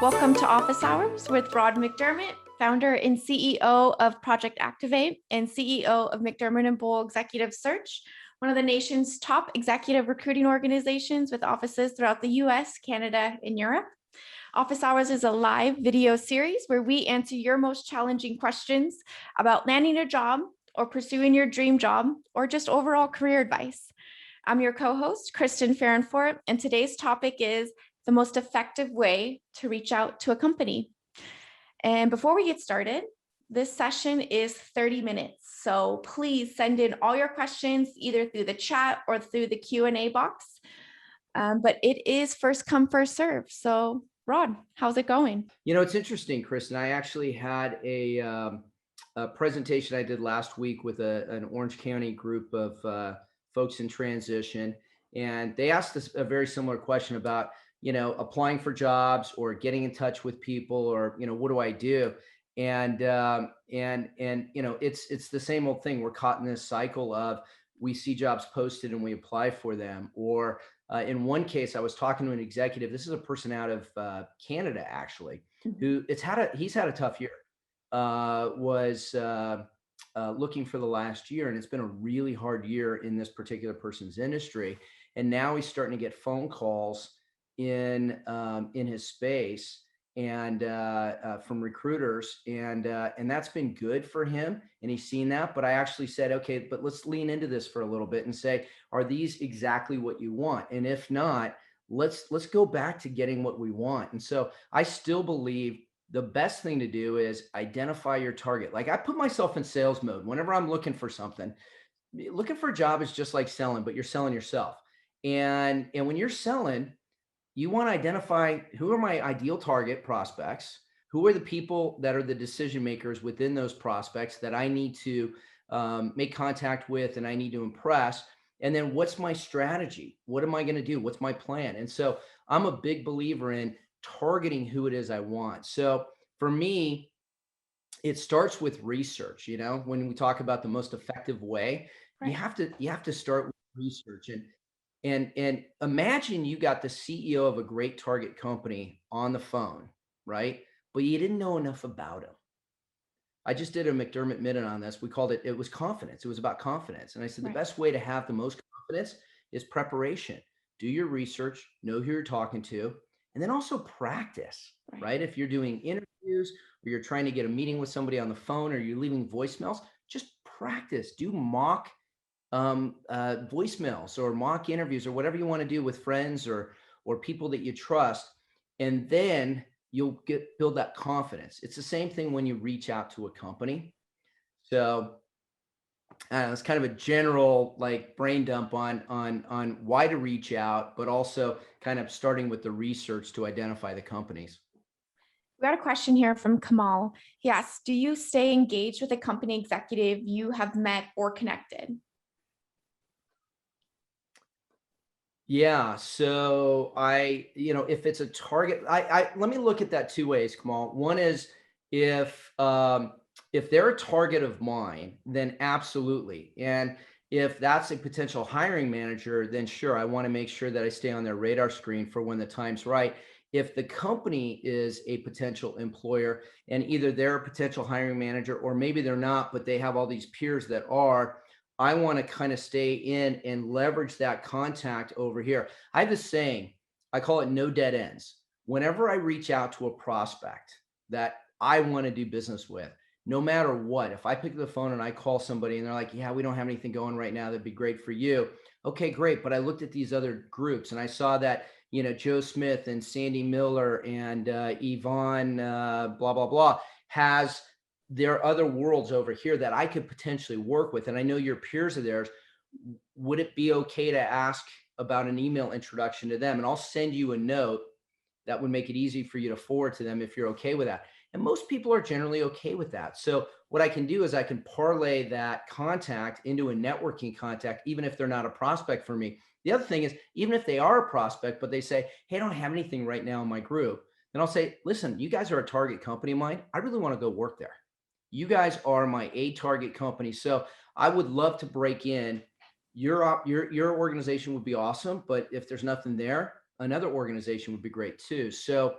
Welcome to Office Hours with Rod McDermott, founder and CEO of Project Activate and CEO of McDermott and Bull Executive Search, one of the nation's top executive recruiting organizations with offices throughout the US, Canada, and Europe. Office Hours is a live video series where we answer your most challenging questions about landing a job or pursuing your dream job or just overall career advice. I'm your co-host, Kristen Farrenfort, and today's topic is the most effective way to reach out to a company. And before we get started, this session is 30 minutes. So please send in all your questions either through the chat or through the Q&A box. But it is first come, first serve. So Rod, how's it going? You know, it's interesting, Kristen. I actually had a presentation I did last week with an Orange County group of folks in transition. And they asked us a very similar question about, applying for jobs or getting in touch with people or, what do I do? And it's the same old thing. We're caught in this cycle of we see jobs posted and we apply for them. Or in one case, I was talking to an executive. This is a person out of Canada, actually, who he's had a tough year. Was looking for the last year, and it's been a really hard year in this particular person's industry. And now he's starting to get phone calls in his space and from recruiters, and that's been good for him, and he's seen that. But I actually said, okay, but let's lean into this for a little bit and say, are these exactly what you want? And if not, let's go back to getting what we want. And so I still believe the best thing to do is identify your target. Like, I put myself in sales mode whenever I'm looking for something. Looking for a job is just like selling, but you're selling yourself. And when you're selling, you want to identify who are my ideal target prospects, who are the people that are the decision makers within those prospects that I need to make contact with and I need to impress. And then what's my strategy? What am I going to do? What's my plan? And so I'm a big believer in targeting who it is I want. So for me, it starts with research. When we talk about the most effective way, Right. you have to start with research. And imagine you got the CEO of a great target company on the phone, right? But you didn't know enough about him. I just did a McDermott minute on this. We called it was confidence. It was about confidence. And I said, the best way to have the most confidence is preparation. Do your research, know who you're talking to, and then also practice, right? If you're doing interviews or you're trying to get a meeting with somebody on the phone or you're leaving voicemails, just practice. Do mock voicemails or mock interviews or whatever you want to do with friends or people that you trust, and then you'll build that confidence. It's the same thing when you reach out to a company. So it's kind of a general like brain dump on why to reach out, but also kind of starting with the research to identify the companies. We got a question here from Kamal. He asks, do you stay engaged with a company executive you have met or connected? Yeah. So if it's a target, let me look at that two ways, Kamal. One is if they're a target of mine, then absolutely. And if that's a potential hiring manager, then sure, I want to make sure that I stay on their radar screen for when the time's right. If the company is a potential employer and either they're a potential hiring manager or maybe they're not, but they have all these peers that are, I want to kind of stay in and leverage that contact over here. I have this saying, I call it no dead ends. Whenever I reach out to a prospect that I want to do business with, no matter what, if I pick up the phone and I call somebody and they're like, yeah, we don't have anything going right now, that'd be great for you. Okay, great. But I looked at these other groups and I saw that, Joe Smith and Sandy Miller and Yvonne, blah, blah, blah, has there are other worlds over here that I could potentially work with. And I know your peers are there. Would it be okay to ask about an email introduction to them? And I'll send you a note that would make it easy for you to forward to them if you're okay with that. And most people are generally okay with that. So what I can do is I can parlay that contact into a networking contact, even if they're not a prospect for me. The other thing is, even if they are a prospect, but they say, hey, I don't have anything right now in my group, then I'll say, listen, you guys are a target company of mine. I really want to go work there. You guys are my A target company. So I would love to break in. Your organization would be awesome, but if there's nothing there, another organization would be great too. So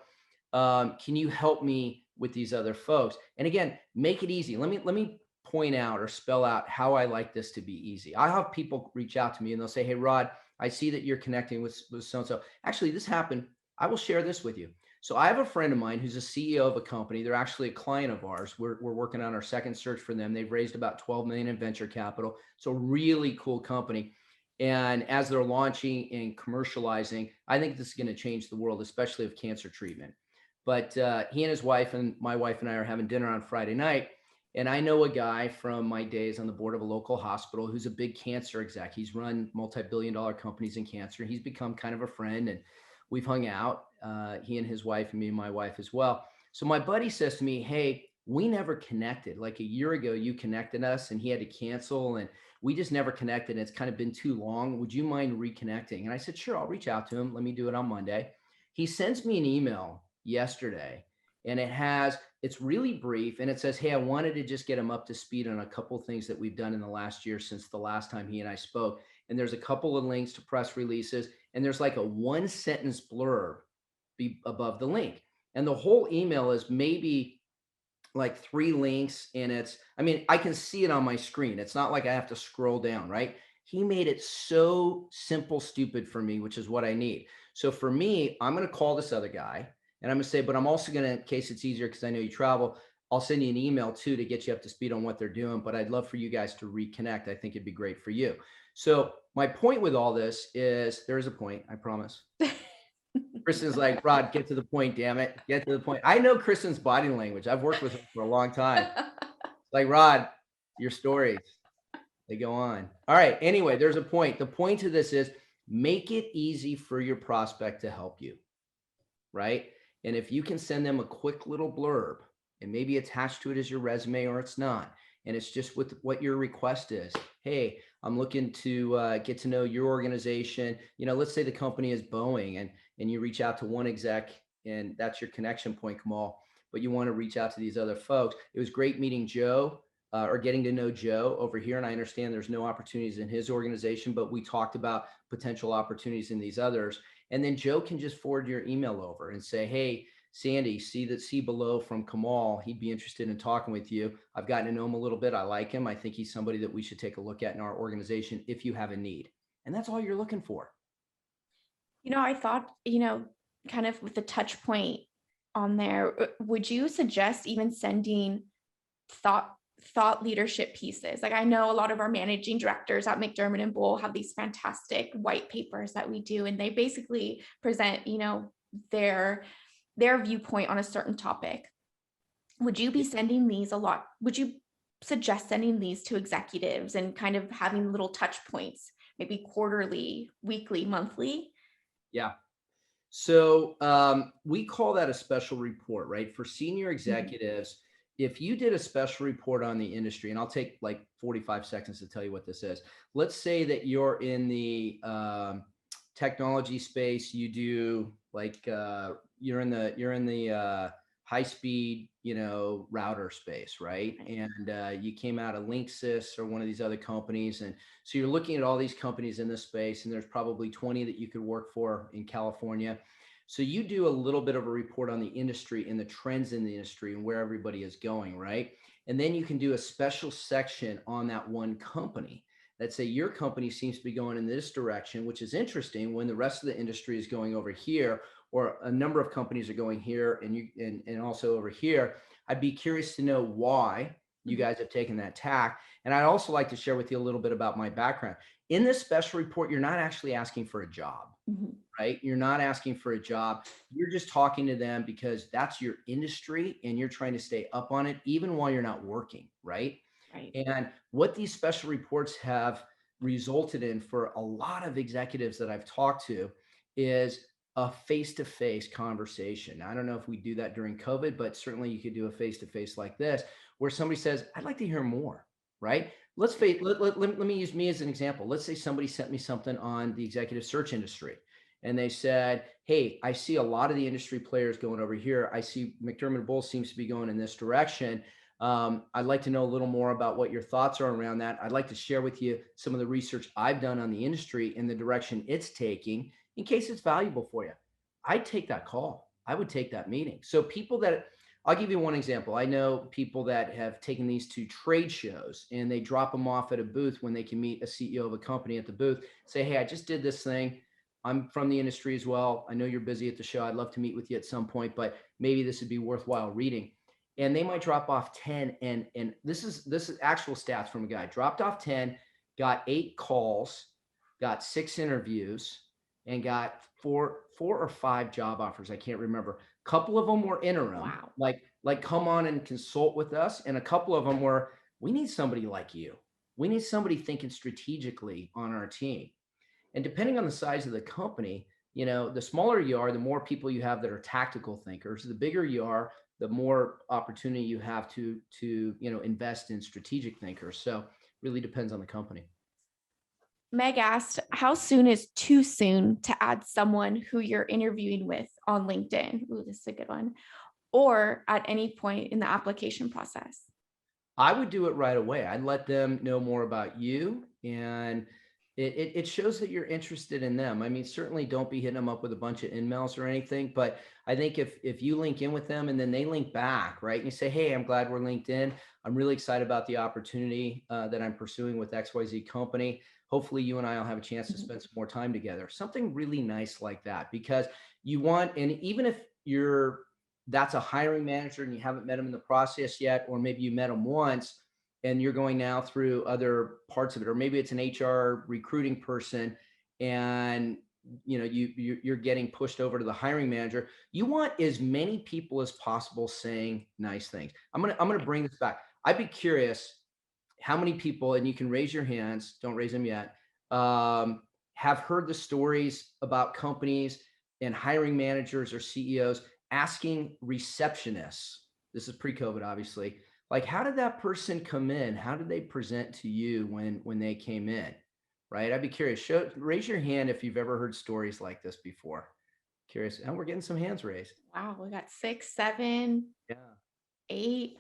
Can you help me with these other folks? And again, make it easy. Let me point out or spell out how I like this to be easy. I have people reach out to me and they'll say, "Hey, Rod, I see that you're connecting with so and so. Actually, this happened. I will share this with you." So I have a friend of mine who's a CEO of a company. They're actually a client of ours. We're working on our second search for them. They've raised about 12 million in venture capital. So really cool company. And as they're launching and commercializing, I think this is going to change the world, especially of cancer treatment. But he and his wife and my wife and I are having dinner on Friday night. And I know a guy from my days on the board of a local hospital who's a big cancer exec. He's run multi-billion-dollar companies in cancer. He's become kind of a friend, and we've hung out. He and his wife, and me and my wife as well. So my buddy says to me, "Hey, we never connected. Like a year ago, you connected us, and he had to cancel, and we just never connected. And it's kind of been too long. Would you mind reconnecting?" And I said, "Sure, I'll reach out to him. Let me do it on Monday." He sends me an email yesterday, and it's really brief, and it says, "Hey, I wanted to just get him up to speed on a couple of things that we've done in the last year since the last time he and I spoke." And there's a couple of links to press releases, and there's like a one sentence blurb above the link. And the whole email is maybe like three links, and I mean, I can see it on my screen. It's not like I have to scroll down, right? He made it so simple, stupid for me, which is what I need. So for me, I'm going to call this other guy and I'm going to say, but I'm also going to, in case it's easier, because I know you travel, I'll send you an email too to get you up to speed on what they're doing. But I'd love for you guys to reconnect. I think it'd be great for you. So my point with all this is there is a point, I promise. Kristen's like, "Rod, get to the point, damn it. Get to the point." I know Kristen's body language. I've worked with her for a long time. Like, "Rod, your stories, they go on." All right. Anyway, there's a point. The point to this is make it easy for your prospect to help you, right? And if you can send them a quick little blurb and maybe attached to it is your resume or it's not, and it's just with what your request is. "Hey, I'm looking to get to know your organization." Let's say the company is Boeing, and you reach out to one exec, and that's your connection point, Kamal. But you want to reach out to these other folks. It was great meeting Joe, or getting to know Joe over here. And I understand there's no opportunities in his organization, but we talked about potential opportunities in these others. And then Joe can just forward your email over and say, "Hey, Sandy, see below from Kamal. He'd be interested in talking with you. I've gotten to know him a little bit. I like him. I think he's somebody that we should take a look at in our organization if you have a need." And that's all you're looking for. I thought, kind of with the touch point on there, would you suggest even sending thought thought leadership pieces? Like I know a lot of our managing directors at McDermott and Bull have these fantastic white papers that we do, and they basically present, their their viewpoint on a certain topic. Would you be sending these a lot? Would you suggest sending these to executives and kind of having little touch points, maybe quarterly, weekly, monthly? Yeah. So we call that a special report, right? For senior Mhm. executives, if you did a special report on the industry, and I'll take like 45 seconds to tell you what this is. Let's say that you're in the technology space. You do like you're in the high speed, router space, right? Right. And you came out of Linksys or one of these other companies, and so you're looking at all these companies in this space, and there's probably 20 that you could work for in California. So you do a little bit of a report on the industry and the trends in the industry and where everybody is going, right? And then you can do a special section on that one company. Let's say your company seems to be going in this direction, which is interesting when the rest of the industry is going over here, or a number of companies are going here and also over here. I'd be curious to know why you Mhm. guys have taken that tack. And I'd also like to share with you a little bit about my background. In this special report, you're not actually asking for a job, Mhm. right? You're not asking for a job. You're just talking to them because that's your industry and you're trying to stay up on it even while you're not working, right? Right. And what these special reports have resulted in for a lot of executives that I've talked to is a face-to-face conversation. I don't know if we do that during COVID, but certainly you could do a face-to-face like this where somebody says, "I'd like to hear more," right? Let's face, let me use me as an example. Let's say somebody sent me something on the executive search industry and they said, "Hey, I see a lot of the industry players going over here. I see McDermott Bull seems to be going in this direction. I'd like to know a little more about what your thoughts are around that. I'd like to share with you some of the research I've done on the industry and the direction it's taking in case it's valuable for you." I'd take that call. I would take that meeting. So people that, I'll give you one example. I know people that have taken these to trade shows and they drop them off at a booth when they can meet a CEO of a company at the booth, say, hey, I just did this thing. I'm from the industry as well. I know you're busy at the show. I'd love to meet with you at some point, but maybe this would be worthwhile reading. And they might drop off 10, and this is actual stats from a guy. Dropped off 10, got 8 calls, got 6 interviews, and got four or 5 job offers. I can't remember. A couple of them were interim, Wow. like come on and consult with us, and a couple of them were, we need somebody like you. We need somebody thinking strategically on our team. And depending on the size of the company, the smaller you are, the more people you have that are tactical thinkers. The bigger you are, the more opportunity you have to invest in strategic thinkers. So really depends on the company. Meg asked, how soon is too soon to add someone who you're interviewing with on LinkedIn? Ooh, this is a good one. Or at any point in the application process? I would do it right away. I'd let them know more about you, and it shows that you're interested in them. I mean, certainly don't be hitting them up with a bunch of emails or anything, but I think if you link in with them and then they link back, right? And you say, hey, I'm glad we're linked in. I'm really excited about the opportunity that I'm pursuing with XYZ company. Hopefully you and I will have a chance to spend some more time together. Something really nice like that, because you want, and even if that's a hiring manager and you haven't met him in the process yet, or maybe you met him once and you're going now through other parts of it, or maybe it's an HR recruiting person and you're getting pushed over to the hiring manager. You want as many people as possible saying nice things. I'm gonna bring this back. I'd be curious how many people, and you can raise your hands, don't raise them yet, have heard the stories about companies and hiring managers or CEOs asking receptionists, this is pre-COVID, obviously, like, how did that person come in? How did they present to you when they came in? Right? I'd be curious. Raise your hand if you've ever heard stories like this before. Curious. And we're getting some hands raised. Wow, we got 6, 7, Yeah. 8,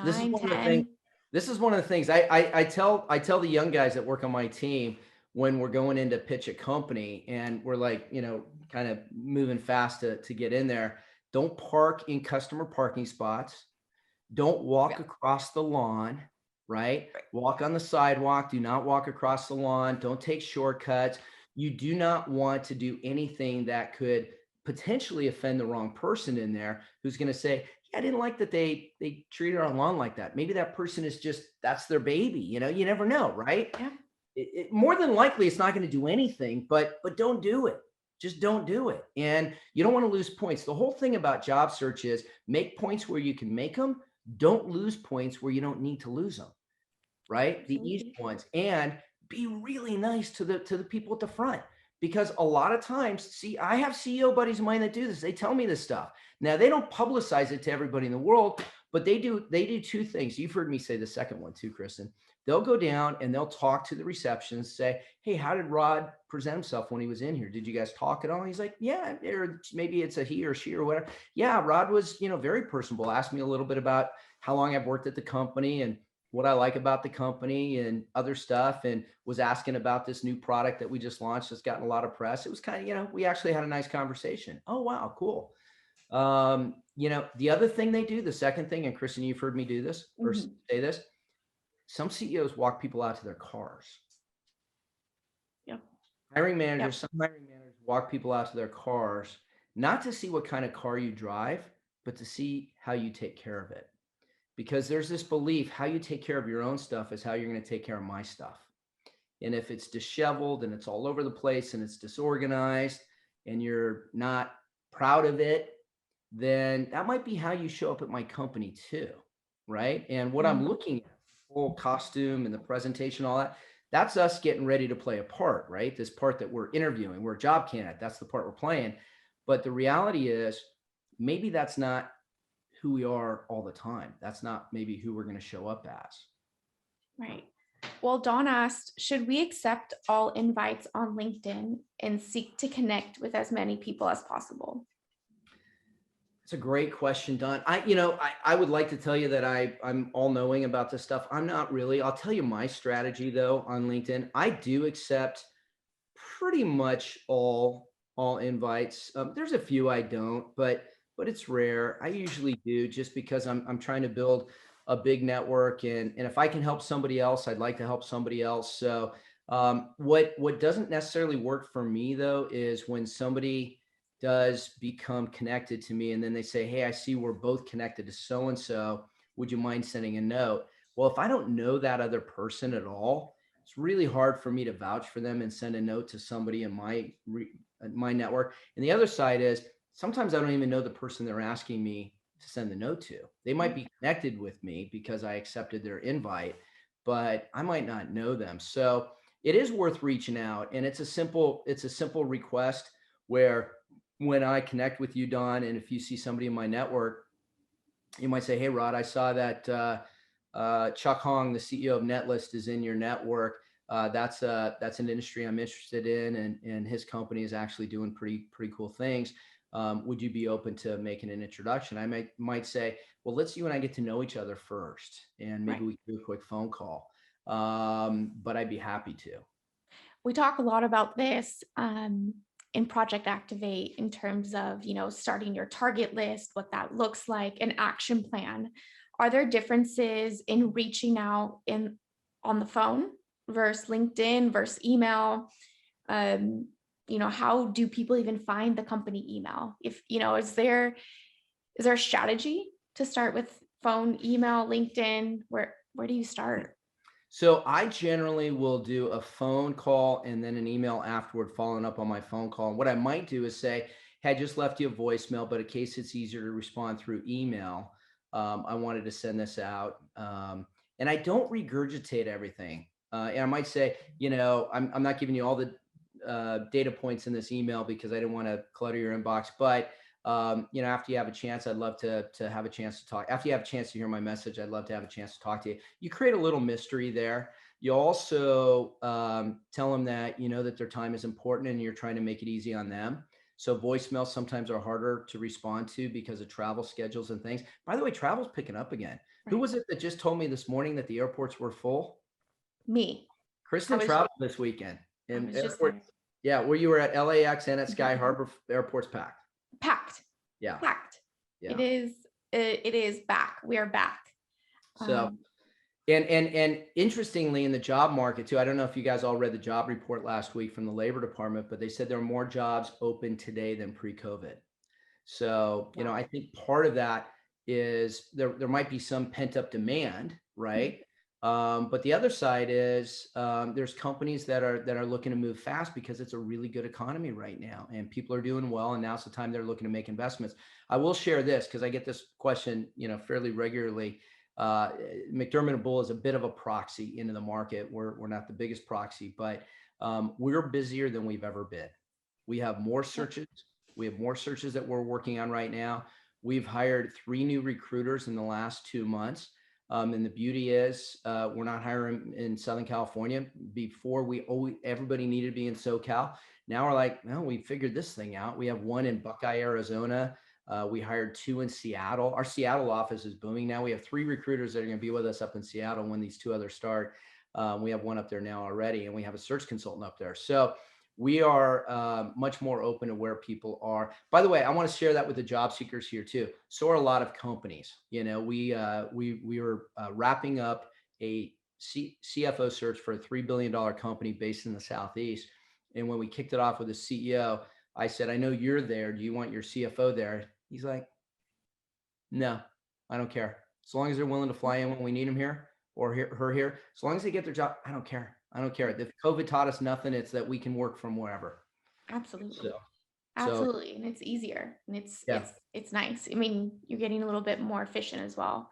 This is 9, one of the things. 10. This is one of the things I tell the young guys that work on my team when we're going in to pitch a company and we're like, kind of moving fast to get in there. Don't park in customer parking spots. Don't walk across the lawn, right? Walk on the sidewalk. Do not walk across the lawn. Don't take shortcuts. You do not want to do anything that could potentially offend the wrong person in there who's going to say, yeah, I didn't like that they treated our lawn like that. Maybe that person is just, that's their baby. You never know, right? Yeah. More than likely, it's not going to do anything, but don't do it. Just don't do it. And you don't want to lose points. The whole thing about job search is make points where you can make them. Don't lose points where you don't need to lose them, right? The easy ones. And be really nice to the people at the front, because a lot of times, see, I have CEO buddies of mine that do this. They tell me this stuff. Now, they don't publicize it to everybody in the world, but they do 2 things. You've heard me say the second one too, Kristen. They'll go down and they'll talk to the receptionist, say, hey, how did Rod present himself when he was in here? Did you guys talk at all? He's like, yeah, or maybe it's a he or she or whatever. Yeah, Rod was, very personable. Asked me a little bit about how long I've worked at the company and what I like about the company and other stuff, and was asking about this new product that we just launched that's gotten a lot of press. It was kind of, we actually had a nice conversation. Oh, wow, cool. The other thing they do, the second thing, and Kristen, you've heard me do this or say this, some CEOs walk people out to their cars. Yep. Some hiring managers walk people out to their cars, not to see what kind of car you drive, but to see how you take care of it. Because there's this belief, how you take care of your own stuff is how you're going to take care of my stuff. And if it's disheveled and it's all over the place and it's disorganized and you're not proud of it, then that might be how you show up at my company too, right? And what I'm looking at, the full costume and the presentation, all that, that's us getting ready to play a part, right? This part that we're interviewing, we're a job candidate, that's the part we're playing. But the reality is, maybe that's not who we are all the time. That's not maybe who we're going to show up as. Right. Well, Dawn asked, should we accept all invites on LinkedIn and seek to connect with as many people as possible? It's a great question, Don. I would like to tell you that I'm all knowing about this stuff. I'm not really. I'll tell you my strategy though on LinkedIn. I do accept pretty much all all invites. There's a few I don't, but it's rare. I usually do just because I'm trying to build a big network, and if I can help somebody else, I'd like to help somebody else. So what doesn't necessarily work for me though is when somebody does become connected to me and then they say, "Hey, I see we're both connected to so and so. Would you mind sending a note?" Well, if I don't know that other person at all, it's really hard for me to vouch for them and send a note to somebody in my network. And the other side is sometimes I don't even know the person they're asking me to send the note to. They might be connected with me because I accepted their invite, but I might not know them. So it is worth reaching out, and it's a simple request where when I connect with you, Don, and if you see somebody in my network, you might say, "Hey, Rod, I saw that Chuck Hong, the CEO of Netlist, is in your network. That's an industry I'm interested in, and his company is actually doing pretty cool things. Would you be open to making an introduction?" I might say, "Well, let's you and I get to know each other first, and maybe Right. we can do a quick phone call." But I'd be happy to. We talk a lot about this in Project Activate in terms of, starting your target list, what that looks like, an action plan. Are there differences in reaching out on the phone versus LinkedIn versus email? Um, how do people even find the company email? If, is there a strategy to start with phone, email, LinkedIn? Where do you start? So I generally will do a phone call and then an email afterward, following up on my phone call. And what I might do is say, "Hey, I just left you a voicemail, but in case it's easier to respond through email, I wanted to send this out." And I don't regurgitate everything. And I might say, I'm not giving you all the data points in this email because I didn't want to clutter your inbox, but after you have a chance, I'd love to have a chance to talk. After you have a chance to hear my message, I'd love to have a chance to talk to you. You create a little mystery there. You also tell them that you know that their time is important and you're trying to make it easy on them. So voicemails sometimes are harder to respond to because of travel schedules and things. By the way, travel's picking up again. Who Right. was it that just told me this morning that the airports were full? Me. I Kristen was traveled this weekend, I and was just airport. there. Yeah, where you were at LAX and at Sky Mhm. Harbor, airports packed. Packed, Yeah, packed. It yeah. is it is back. We are back. So Um, and interestingly, in the job market too, I don't know if you guys all read the job report last week from the Labor Department, but they said there are more jobs open today than pre-COVID. So, wow. I think part of that is there might be some pent-up demand, Mhm. right? But the other side is there's companies that are looking to move fast because it's a really good economy right now, and people are doing well, and now's the time they're looking to make investments. I will share this because I get this question, fairly regularly. Uh, McDermott and Bull is a bit of a proxy into the market. We're not the biggest proxy, but we're busier than we've ever been. We have more Yep. searches. We have more searches that we're working on right now. We've hired 3 new recruiters in the last 2 months. And the beauty is, we're not hiring in Southern California. Before everybody needed to be in SoCal. Now we're like, no, we figured this thing out. We have one in Buckeye, Arizona. We hired 2 in Seattle. Our Seattle office is booming now. We have 3 recruiters that are going to be with us up in Seattle when these 2 others start. We have one up there now already, and we have a search consultant up there. So we are much more open to where people are. By the way, I want to share that with the job seekers here too. So are a lot of companies. We were wrapping up a CFO search for a $3 billion company based in the Southeast. And when we kicked it off with the CEO, I said, "I know you're there. Do you want your CFO there?" He's like, "No, I don't care. As long as they're willing to fly in when we need them here or her here, as long as they get their job, I don't care. I don't care. If COVID taught us nothing, it's that we can work from wherever." So, Absolutely. so Absolutely. And it's easier and it's yeah, it's it's nice. I mean, you're getting a little bit more efficient as well.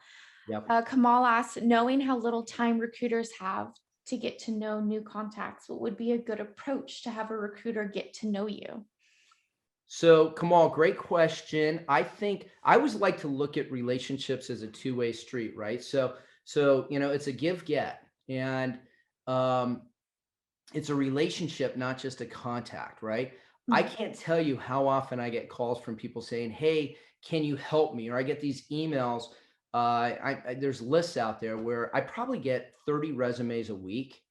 yep. Kamal asks, knowing how little time recruiters have to get to know new contacts, what would be a good approach to have a recruiter get to know you? So, Kamal, great question. I think I always like to look at relationships as a two-way street, right? So it's a give get, and um, it's a relationship, not just a contact, right? I Mhm. can't tell you how often I get calls from people saying, "Hey, can you help me?" Or I get these emails. There's lists out there where I probably get 30 resumes a week,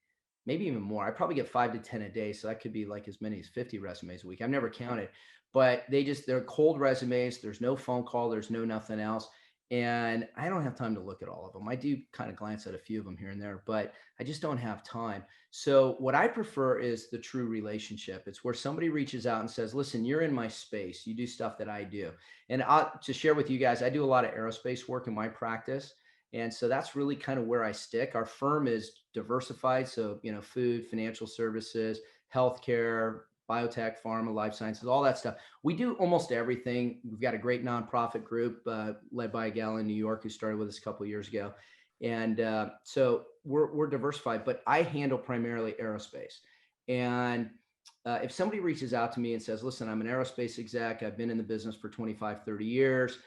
maybe even more. I probably get 5 to 10 a day, so that could be like as many as 50 resumes a week. I've never counted, but they're cold resumes. There's no phone call, there's no nothing else. And I don't have time to look at all of them. I do kind of glance at a few of them here and there, but I just don't have time. So what I prefer is the true relationship. It's where somebody reaches out and says, "Listen, you're in my space. You do stuff that I do." And to share with you guys, I do a lot of aerospace work in my practice. And so that's really kind of where I stick. Our firm is diversified. So, food, financial services, healthcare, biotech, pharma, life sciences, all that stuff. We do almost everything. We've got a great nonprofit group led by a gal in New York who started with us a couple of years ago. And so we're diversified, but I handle primarily aerospace. And if somebody reaches out to me and says, "Listen, I'm an aerospace exec. I've been in the business for 25, 30 years.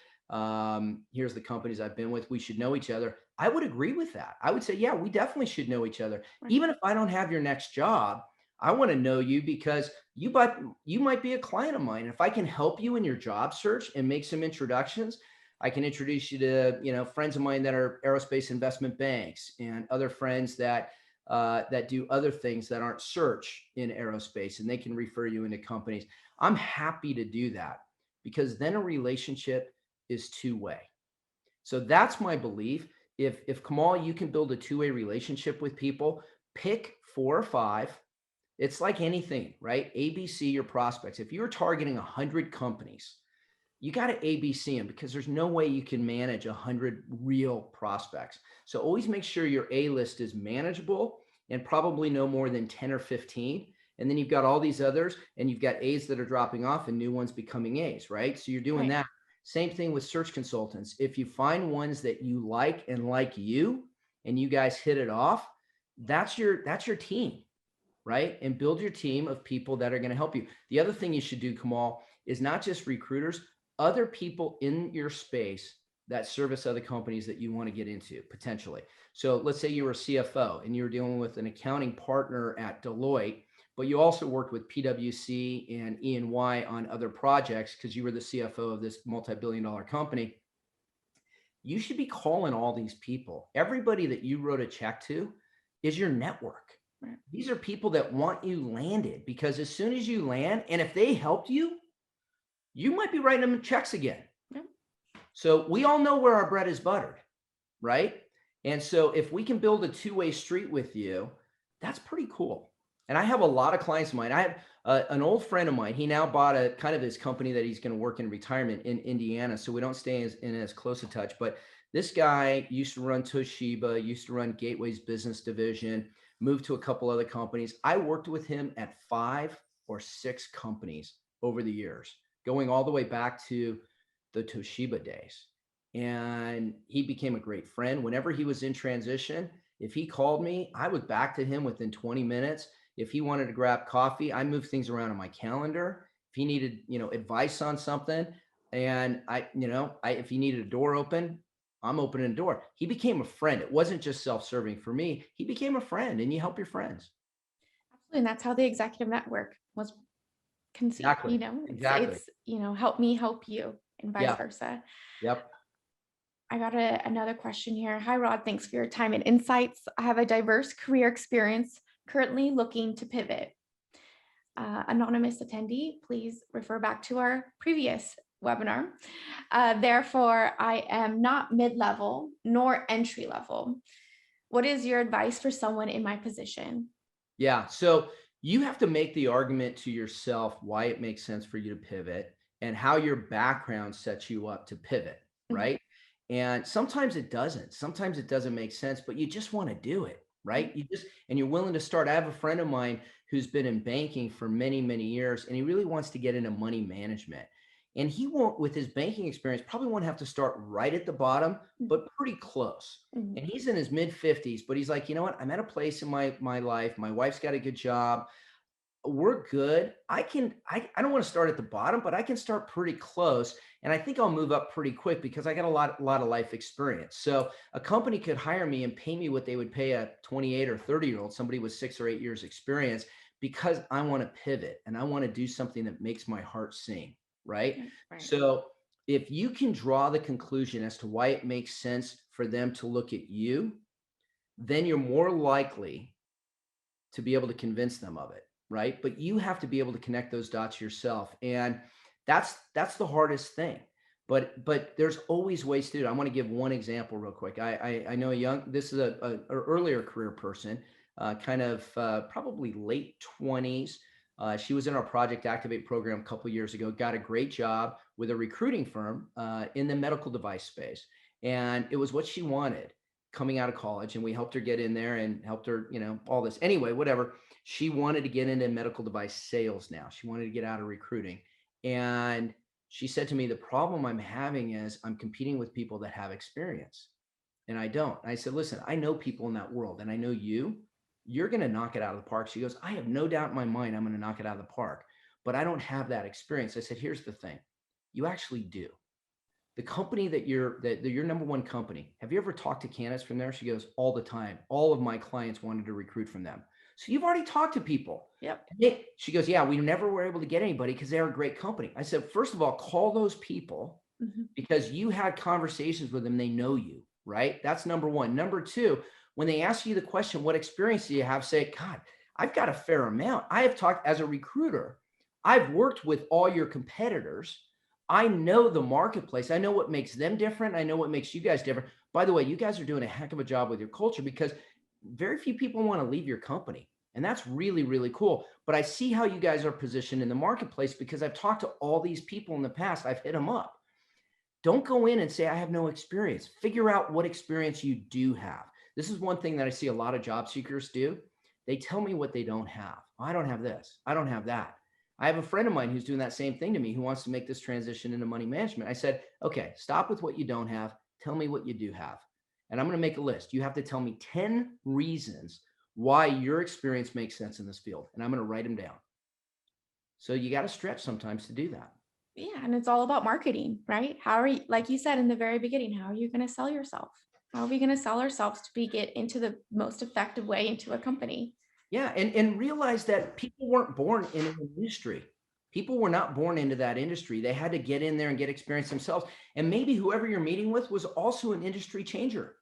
Here's the companies I've been with. We should know each other." I would agree with that. I would say, yeah, we definitely should know each other. Right. Even if I don't have your next job, I want to know you because you might be a client of mine. If I can help you in your job search and make some introductions, I can introduce you to, friends of mine that are aerospace investment banks and other friends that do other things that aren't search in aerospace, and they can refer you into companies. I'm happy to do that because then a relationship is two-way. So that's my belief. If Kamal, you can build a two-way relationship with people, pick 4 or 5. It's like anything, right? ABC your prospects. If you're targeting 100 companies, you got to ABC them because there's no way you can manage 100 real prospects. So always make sure your A list is manageable and probably no more than 10 or 15. And then you've got all these others, and you've got A's that are dropping off and new ones becoming A's, right? So you're doing Right. that. Same thing with search consultants. If you find ones that you like and like you, and you guys hit it off, that's your team, right? And build your team of people that are going to help you. The other thing you should do, Kamal, is not just recruiters, other people in your space that service other companies that you want to get into potentially. So let's say you were a CFO and you were dealing with an accounting partner at Deloitte, but you also worked with PwC and E&Y on other projects because you were the CFO of this multi-billion-dollar company. You should be calling all these people. Everybody that you wrote a check to is your network. Right. These are people that want you landed because as soon as you land, and if they helped you, you might be writing them checks again. Yeah. So we all know where our bread is buttered, right? And so if we can build a two-way street with you, that's pretty cool. And I have a lot of clients of mine. I have an old friend of mine. He now bought a kind of his company that he's going to work in retirement in Indiana. So we don't stay in as close a touch. But this guy used to run Toshiba, used to run Gateway's business division, moved to a couple other companies. I worked with him at 5 or 6 companies over the years, going all the way back to the Toshiba days. And he became a great friend. Whenever he was in transition, if he called me, I was back to him within 20 minutes. If he wanted to grab coffee, I moved things around on my calendar. If he needed, advice on something, and if he needed a door open, I'm opening a door. He became a friend. It wasn't just self-serving for me. He became a friend, and you help your friends. Absolutely. And that's how the executive network was conceived. Exactly. Exactly. Help me help you and vice Yeah. versa. Yep. I got another question here. Hi, Rod. Thanks for your time and insights. I have a diverse career experience, currently looking to pivot. Anonymous attendee, please refer back to our previous webinar. Therefore, I am not mid-level nor entry level. What is your advice for someone in my position? Yeah. So you have to make the argument to yourself why it makes sense for you to pivot and how your background sets you up to pivot, Mhm. right? And sometimes it doesn't. Sometimes it doesn't make sense, but you just want to do it, right? And you're willing to start. I have a friend of mine who's been in banking for many, many years, and he really wants to get into money management. And he won't, with his banking experience, probably won't have to start right at the bottom, but pretty close. Mhm. And he's in his mid 50s, but he's like, you know what? I'm at a place in my life. My wife's got a good job. We're good. I don't want to start at the bottom, but I can start pretty close. And I think I'll move up pretty quick because I got a lot of life experience. So a company could hire me and pay me what they would pay a 28 or 30-year-old, somebody with 6 or 8 years experience, because I want to pivot and I want to do something that makes my heart sing. Right. Right. So if you can draw the conclusion as to why it makes sense for them to look at you, then you're more likely to be able to convince them of it, right? But you have to be able to connect those dots yourself. And that's the hardest thing. But there's always ways to do it. I want to give one example real quick. I know this is a earlier career person, kind of probably late 20s. She was in our Project Activate program a couple years ago, got a great job with a recruiting firm in the medical device space. And it was what she wanted coming out of college. And we helped her get in there and helped her, all this. Anyway, whatever. She wanted to get into medical device sales now. She wanted to get out of recruiting. And she said to me, the problem I'm having is I'm competing with people that have experience and I don't. And I said, listen, I know people in that world and I know you're going to knock it out of the park. She goes, I have no doubt in my mind I'm going to knock it out of the park, but I don't have that experience. I said, here's the thing. You actually do. The company that you're your number one company. Have you ever talked to candidates from there? She goes, all the time. All of my clients wanted to recruit from them. So you've already talked to people. Yep. She goes, yeah, we never were able to get anybody because they're a great company. I said, first of all, call those people because you had conversations with them. They know you, right? That's number one. Number two, when they ask you the question, what experience do you have? Say, God, I've got a fair amount. I have talked as a recruiter. I've worked with all your competitors. I know the marketplace. I know what makes them different. I know what makes you guys different. By the way, you guys are doing a heck of a job with your culture because very few people want to leave your company. And that's really, really cool. But I see how you guys are positioned in the marketplace because I've talked to all these people in the past. I've hit them up. Don't go in and say, I have no experience. Figure out what experience you do have. This is one thing that I see a lot of job seekers do. They tell me what they don't have. I don't have this. I don't have that. I have a friend of mine who's doing that same thing to me who wants to make this transition into money management. I said, okay, stop with what you don't have. Tell me what you do have. And I'm going to make a list. You have to tell me 10 reasons why your experience makes sense in this field. And I'm going to write them down. So you got to stretch sometimes to do that. Yeah. And it's all about marketing, right? How are you, like you said in the very beginning, how are you going to sell yourself? How are we going to sell ourselves to get into the most effective way into a company? Yeah. And realize that people weren't born in an industry. People were not born into that industry. They had to get in there and get experience themselves. And maybe whoever you're meeting with was also an industry changer.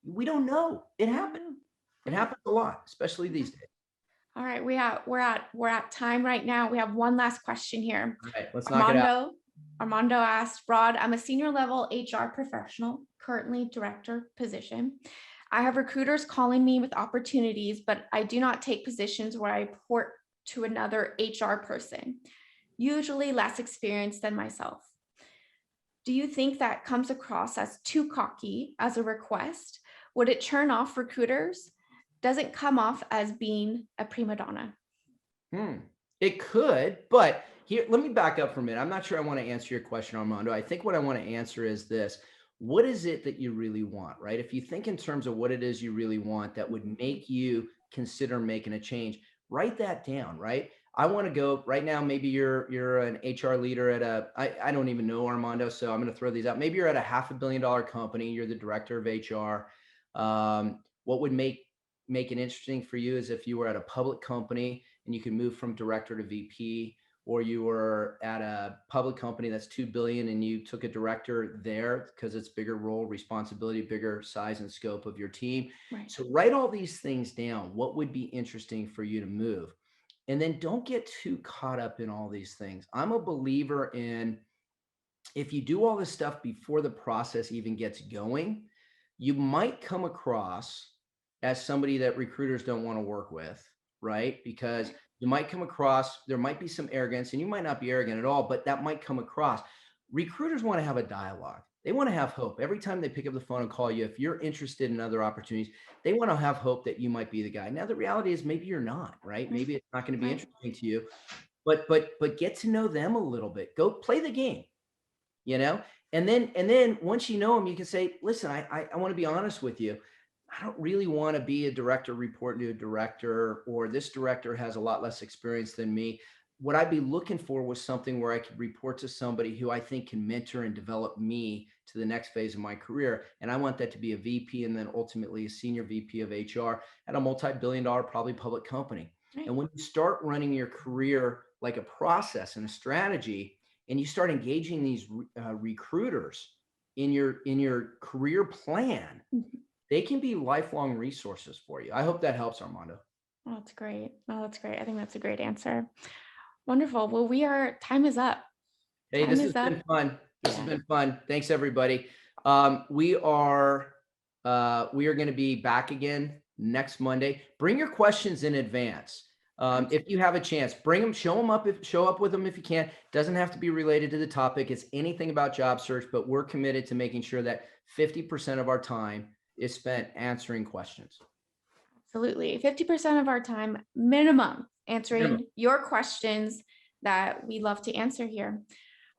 We don't know. It happened. It happens a lot, especially these days. All right, we're at time right now. We have one last question here. All right, let's knock it out. Armando asked, Rod, I'm a senior level HR professional, currently director position. I have recruiters calling me with opportunities, but I do not take positions where I report to another HR person, usually less experienced than myself. Do you think that comes across as too cocky as a request? Would it turn off recruiters? Doesn't come off as being a prima donna? It could, but here, let me back up for a minute. I'm not sure I want to answer your question, Armando. I think what I want to answer is this. What is it that you really want, right? If you think in terms of what it is you really want that would make you consider making a change, write that down, right? I want to go right now. Maybe you're an HR leader at I don't even know, Armando, so I'm going to throw these out. Maybe you're at a $500 million company. You're the director of HR. What would make it interesting for you is if you were at a public company and you can move from director to VP, or you were at a public company that's 2 billion and you took a director there because it's bigger role, responsibility, bigger size and scope of your team. Right. So write all these things down. What would be interesting for you to move? And then don't get too caught up in all these things. I'm a believer in if you do all this stuff before the process even gets going, you might come across as somebody that recruiters don't want to work with, right? Because you might come across, there might be some arrogance, and you might not be arrogant at all, but that might come across. Recruiters want to have a dialogue. They want to have hope. Every time they pick up the phone and call you, if you're interested in other opportunities, they want to have hope that you might be the guy. Now, the reality is maybe you're not, right? Maybe it's not going to be interesting to you, but get to know them a little bit. Go play the game, and then once you know them, you can say, listen, I want to be honest with you. I don't really want to be a director reporting to a director, or this director has a lot less experience than me. What I'd be looking for was something where I could report to somebody who I think can mentor and develop me to the next phase of my career. And I want that to be a VP and then ultimately a senior VP of HR at a multi-billion dollar, probably public company. Right. And when you start running your career like a process and a strategy, and you start engaging these recruiters in your career plan, they can be lifelong resources for you. I hope that helps, Armando. Oh, that's great. Oh, that's great. I think that's a great answer. Wonderful. Well, time is up. Hey, Time this has is up. been fun. This has Yeah. been fun. Thanks, everybody. We are going to be back again next Monday. Bring your questions in advance. If you have a chance, bring them, show up with them if you can. Doesn't have to be related to the topic. It's anything about job search, but we're committed to making sure that 50% of our time is spent answering questions. Absolutely. 50% of our time minimum answering Minimum. your questions that we love to answer here.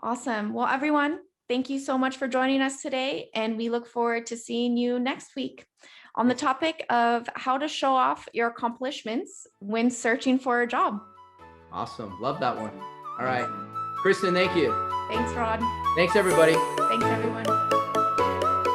Awesome. Well, everyone, thank you so much for joining us today. And we look forward to seeing you next week on the topic of how to show off your accomplishments when searching for a job. Awesome. Love that one. All right. Awesome. Kristen, thank you. Thanks, Rod. Thanks, everybody. Thanks, everyone.